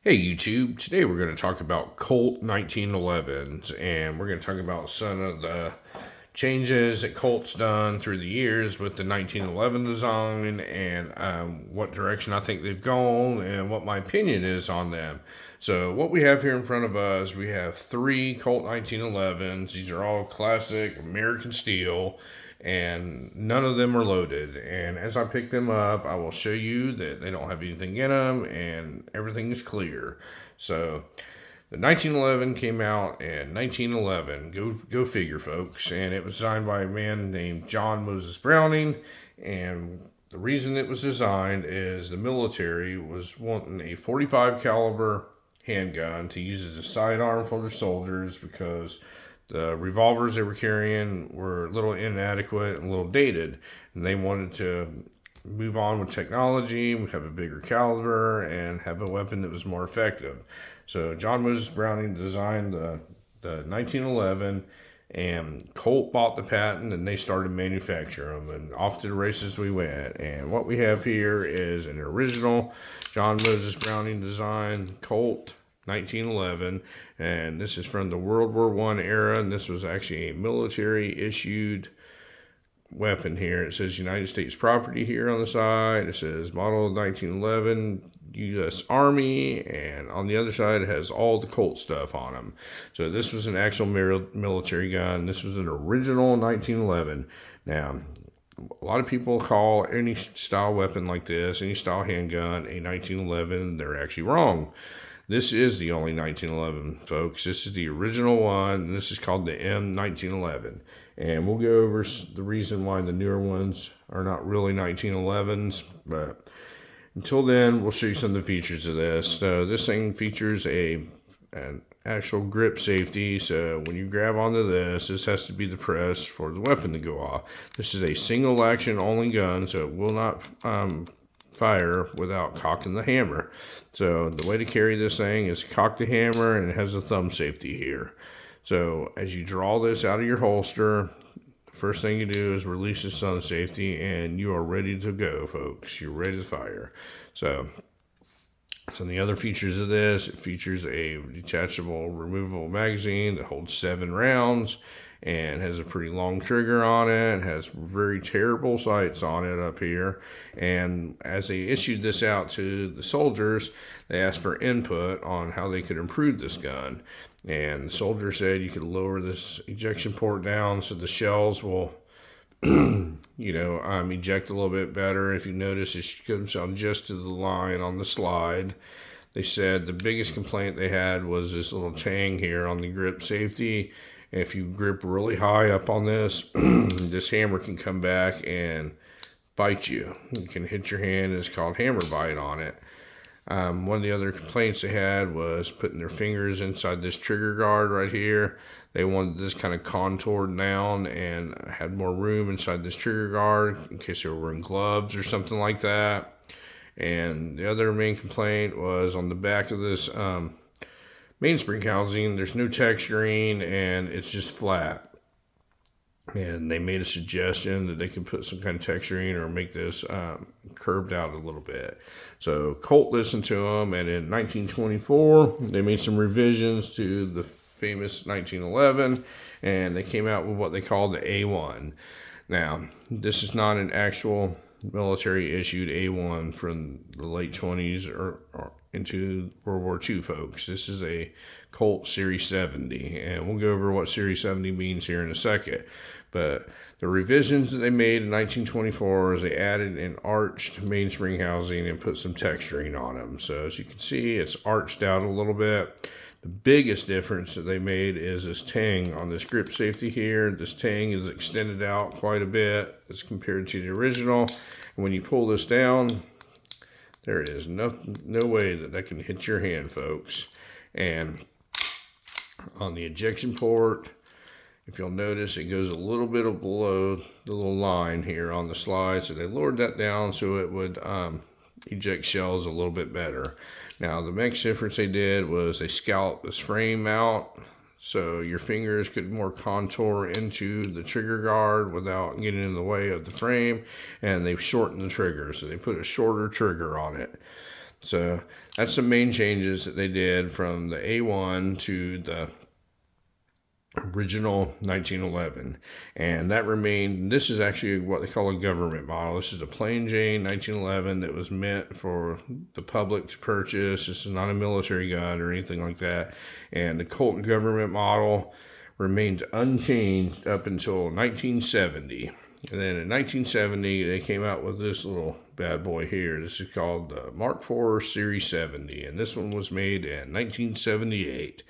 Hey YouTube, today we're going to talk about Colt 1911s, and we're going to talk about some of the changes that Colt's done through the years with the 1911 design, and what direction I think they've gone and what my opinion is on them. So what we have here in front of us, we have three Colt 1911s. These are all classic American steel, and none of them are loaded. And as I pick them up, I will show you that they don't have anything in them and everything is clear. So the 1911 came out in 1911. Go figure, folks. And it was designed by a man named John Moses Browning. And the reason it was designed is the military was wanting a 45 caliber handgun to use as a sidearm for their soldiers because the revolvers they were carrying were a little inadequate and a little dated, and they wanted to move on with technology, have a bigger caliber, and have a weapon that was more effective. So John Moses Browning designed the 1911, and Colt bought the patent, and they started manufacturing them, and off to the races we went. And what we have here is an original John Moses Browning design Colt 1911, and this is from the World War I era, and this was actually a military issued weapon here. It says United States property here on the side. It says model 1911 U.S. Army, and on the other side it has all the Colt stuff on them. So this was an actual military gun. This was an original 1911. Now, a lot of people call any style weapon like this, any style handgun, a 1911. They're actually wrong. This is the only 1911, folks. This is the original one, and this is called the M1911. And we'll go over the reason why the newer ones are not really 1911s, but until then, we'll show you some of the features of this. So this thing features an actual grip safety. So when you grab onto this has to be the press for the weapon to go off. This is a single action only gun, so it will not fire without cocking the hammer. So the way to carry this thing is cock the hammer, and it has a thumb safety here. So as you draw this out of your holster, the first thing you do is release the thumb safety, and you are ready to go, folks. You're ready to fire. So some of the other features of this, it features a detachable removable magazine that holds 7 rounds and has a pretty long trigger on it. It has very terrible sights on it up here. And as they issued this out to the soldiers, they asked for input on how they could improve this gun. And the soldier said you could lower this ejection port down so the shells will eject a little bit better. If you notice, it comes down just to the line on the slide. They said the biggest complaint they had was this little tang here on the grip safety. If you grip really high up on this, this hammer can come back and bite you. It can hit your hand. It's called hammer bite on it. One of the other complaints they had was putting their fingers inside this trigger guard right here. They wanted this kind of contoured down and had more room inside this trigger guard in case they were wearing gloves or something like that. And the other main complaint was on the back of this mainspring housing, there's no texturing and it's just flat. And they made a suggestion that they could put some kind of texturing or make this curved out a little bit. So Colt listened to them, and in 1924 they made some revisions to the famous 1911, and they came out with what they called the A1. Now, this is not an actual military issued A1 from the late 20s or into World War II, folks. This is a Colt Series 70, and we'll go over what Series 70 means here in a second. But the revisions that they made in 1924 is they added an arched mainspring housing and put some texturing on them. So as you can see, it's arched out a little bit. The biggest difference that they made is this tang on this grip safety here. This tang is extended out quite a bit as compared to the original. And when you pull this down, there is no way that can hit your hand, folks. And on the ejection port, if you'll notice, it goes a little bit below the little line here on the slide. So they lowered that down so it would eject shells a little bit better. Now, the next difference they did was they scalloped this frame out so your fingers could more contour into the trigger guard without getting in the way of the frame, and they've shortened the trigger, so they put a shorter trigger on it. So that's the main changes that they did from the A1 to the original 1911, and that remained. This is actually what they call a government model. This is a plain Jane 1911 that was meant for the public to purchase. This is not a military gun or anything like that. And the Colt government model remained unchanged up until 1970. And then in 1970, they came out with this little bad boy here. This is called the Mark IV Series 70, and this one was made in 1978.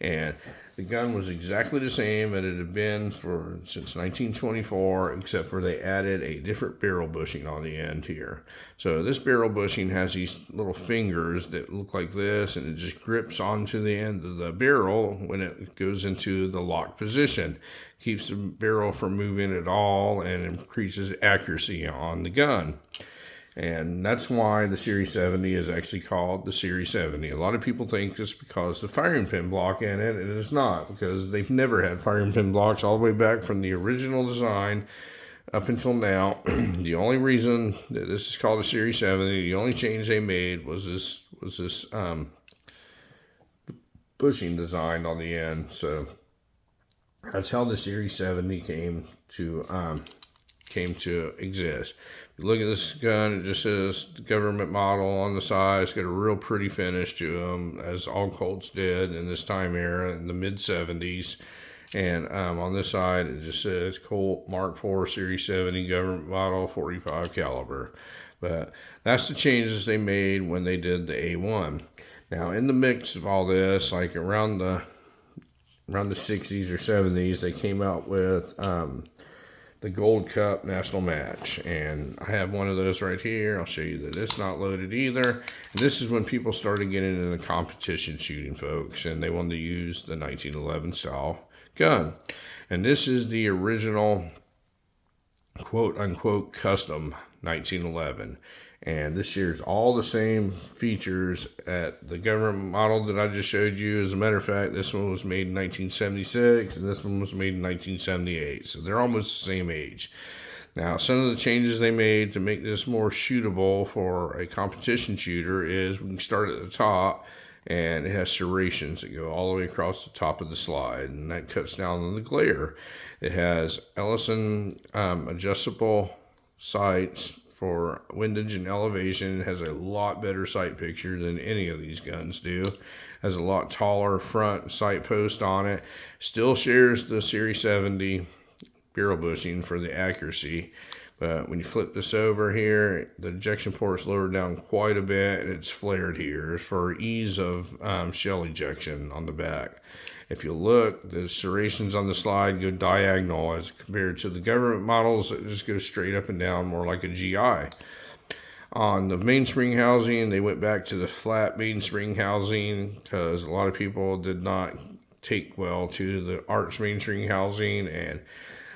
And the gun was exactly the same that it had been since 1924, except for they added a different barrel bushing on the end here. So this barrel bushing has these little fingers that look like this, and it just grips onto the end of the barrel when it goes into the locked position. Keeps the barrel from moving at all and increases accuracy on the gun. And that's why the Series 70 is actually called the Series 70. A lot of people think it's because the firing pin block in it, and it is not, because they've never had firing pin blocks all the way back from the original design up until now. The only reason that this is called a Series 70, the only change they made was this bushing design on the end. So that's how the Series 70 came to exist. If you look at this gun, it just says the government model on the side. It's got a real pretty finish to them, as all Colts did in this time era in the mid-70s. And on this side, it just says Colt Mark IV Series 70 government model 45 caliber. But that's the changes they made when they did the A1. Now, in the mix of all this, like around the 60s or 70s, they came out with the Gold Cup National Match, and I have one of those right here. I'll show you that it's not loaded either. And this is when people started getting into competition shooting, folks, and they wanted to use the 1911 style gun. And this is the original quote-unquote custom 1911. And this shares all the same features at the government model that I just showed you. As a matter of fact, this one was made in 1976, and this one was made in 1978. So they're almost the same age. Now, some of the changes they made to make this more shootable for a competition shooter is we can start at the top, and it has serrations that go all the way across the top of the slide, and that cuts down on the glare. It has Ellison adjustable sights for windage and elevation. It has a lot better sight picture than any of these guns do. Has a lot taller front sight post on it. Still shares the Series 70 barrel bushing for the accuracy. But when you flip this over here, the ejection port's lowered down quite a bit, and it's flared here for ease of shell ejection on the back. If you look, the serrations on the slide go diagonal as compared to the government models that just go straight up and down, more like a GI. On the mainspring housing, they went back to the flat mainspring housing because a lot of people did not take well to the arch mainspring housing, and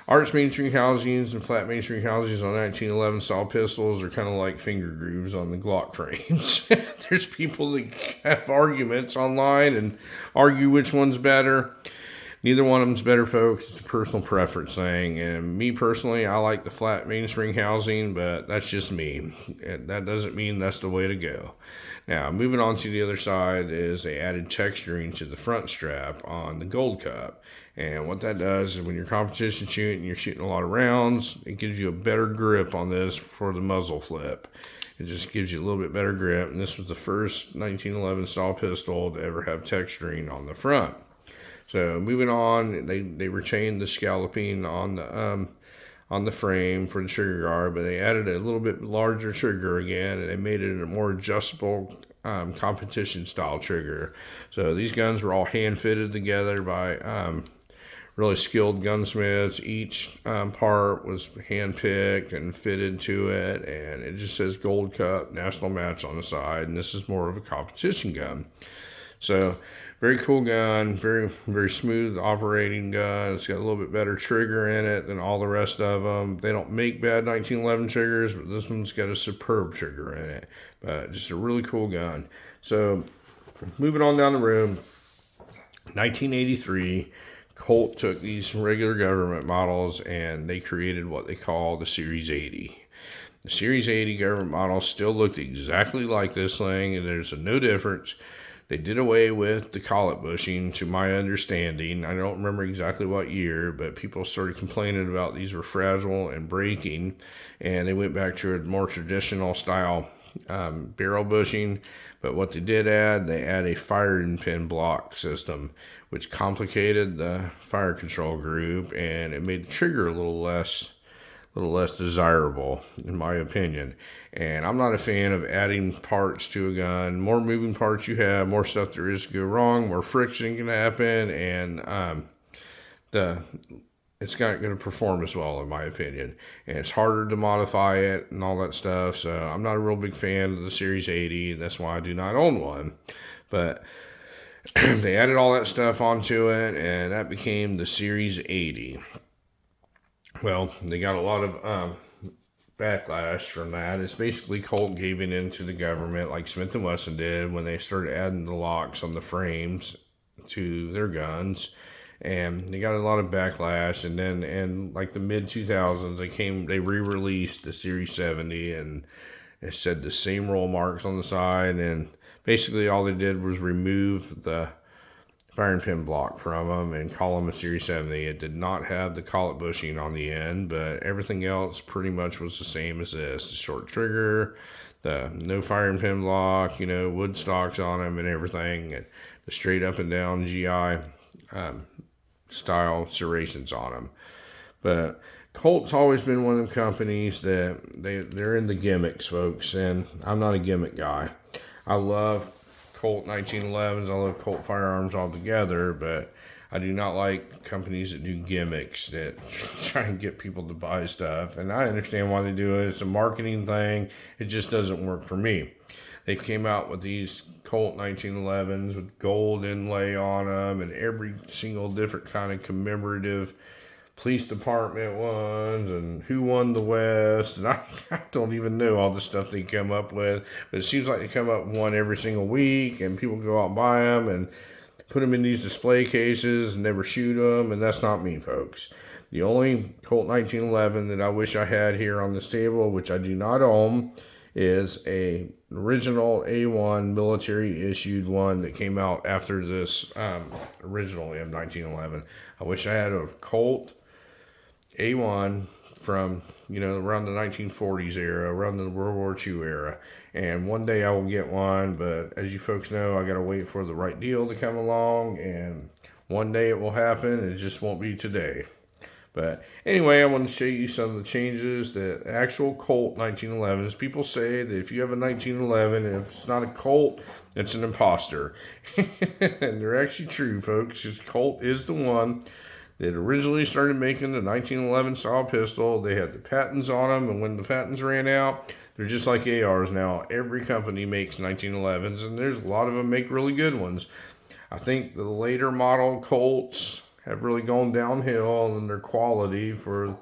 arch mainspring housings and flat mainspring housings on 1911 style pistols are kind of like finger grooves on the Glock frames. There's people that have arguments online and argue which one's better. Neither one of them's better, folks. It's a personal preference thing. And me personally, I like the flat mainspring housing, but that's just me. That doesn't mean that's the way to go. Now, moving on to the other side is they added texturing to the front strap on the Gold Cup. And what that does is when you're competition shooting, you're shooting a lot of rounds, it gives you a better grip on this for the muzzle flip. It just gives you a little bit better grip. And this was the first 1911 style pistol to ever have texturing on the front. So moving on, they retained the scalloping on the frame for the trigger guard, but they added a little bit larger trigger again, and they made it a more adjustable competition style trigger. So these guns were all hand fitted together by really skilled gunsmiths. Each part was hand picked and fitted to it, and it just says Gold Cup National Match on the side, and this is more of a competition gun. So very cool gun, very, very smooth operating gun. It's got a little bit better trigger in it than all the rest of them. They don't make bad 1911 triggers, but this one's got a superb trigger in it. But just a really cool gun. So moving on down the road, 1983, Colt took these regular government models and they created what they call the Series 80. The Series 80 government model still looked exactly like this thing, and there's no difference. They did away with the collet bushing, to my understanding. I don't remember exactly what year, but people started complaining about these were fragile and breaking, and they went back to a more traditional style barrel bushing. But what they did add, they add a firing pin block system, which complicated the fire control group, and it made the trigger a little less desirable, in my opinion. And I'm not a fan of adding parts to a gun. More moving parts you have, more stuff there is to go wrong, more friction can happen, and it's not going to perform as well, in my opinion. And it's harder to modify it and all that stuff. So I'm not a real big fan of the Series 80. That's why I do not own one. But they added all that stuff onto it, and that became the Series 80. Well, they got a lot of backlash from that. It's basically Colt giving in to the government, like Smith & Wesson did when they started adding the locks on the frames to their guns. And they got a lot of backlash. And then in like the mid-2000s, they re-released the Series 70, and it said the same roll marks on the side. And basically all they did was remove the firing pin block from them and call them a Series 70. It did not have the collet bushing on the end, but everything else pretty much was the same as this. The short trigger, the no firing pin block, wood stocks on them and everything, and the straight up and down GI style serrations on them. But Colt's always been one of them companies that they're in the gimmicks, folks, and I'm not a gimmick guy. I love Colt 1911s. I love Colt firearms altogether, but I do not like companies that do gimmicks that try and get people to buy stuff. And I understand why they do it. It's a marketing thing. It just doesn't work for me. They came out with these Colt 1911s with gold inlay on them and every single different kind of commemorative police department ones and who won the West, and I don't even know all the stuff they come up with, but it seems like they come up with one every single week, and people go out and buy them and put them in these display cases and never shoot them, and that's not me, folks. The only Colt 1911 that I wish I had here on this table, which I do not own, is a original A1 military issued one that came out after this original M1911. I wish I had a Colt A1 from, around the 1940s era, around the World War II era. And one day I will get one, but as you folks know, I got to wait for the right deal to come along, and one day it will happen. It just won't be today. But anyway, I want to show you some of the changes that actual Colt 1911s. People say that if you have a 1911 and if it's not a Colt, it's an imposter. And they're actually true, folks, because Colt is the one that originally started making the 1911 style pistol. They had the patents on them, and when the patents ran out, they're just like ARs now. Every company makes 1911s, and there's a lot of them make really good ones. I think the later model Colts have really gone downhill in their quality for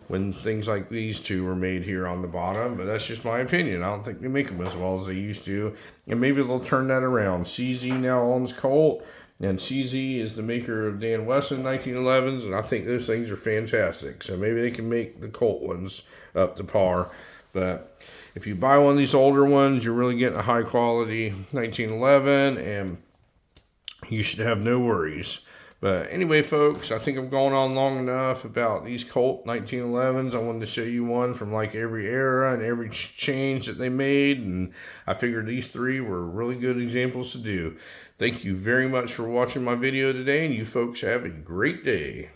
when things like these two were made here on the bottom, but that's just my opinion. I don't think they make them as well as they used to, and maybe they'll turn that around. CZ now owns Colt, and CZ is the maker of Dan Wesson 1911s, and I think those things are fantastic. So maybe they can make the Colt ones up to par. But if you buy one of these older ones, you're really getting a high quality 1911, and you should have no worries. But anyway, folks, I think I've gone on long enough about these Colt 1911s. I wanted to show you one from like every era and every change that they made. And I figured these three were really good examples to do. Thank you very much for watching my video today. And you folks have a great day.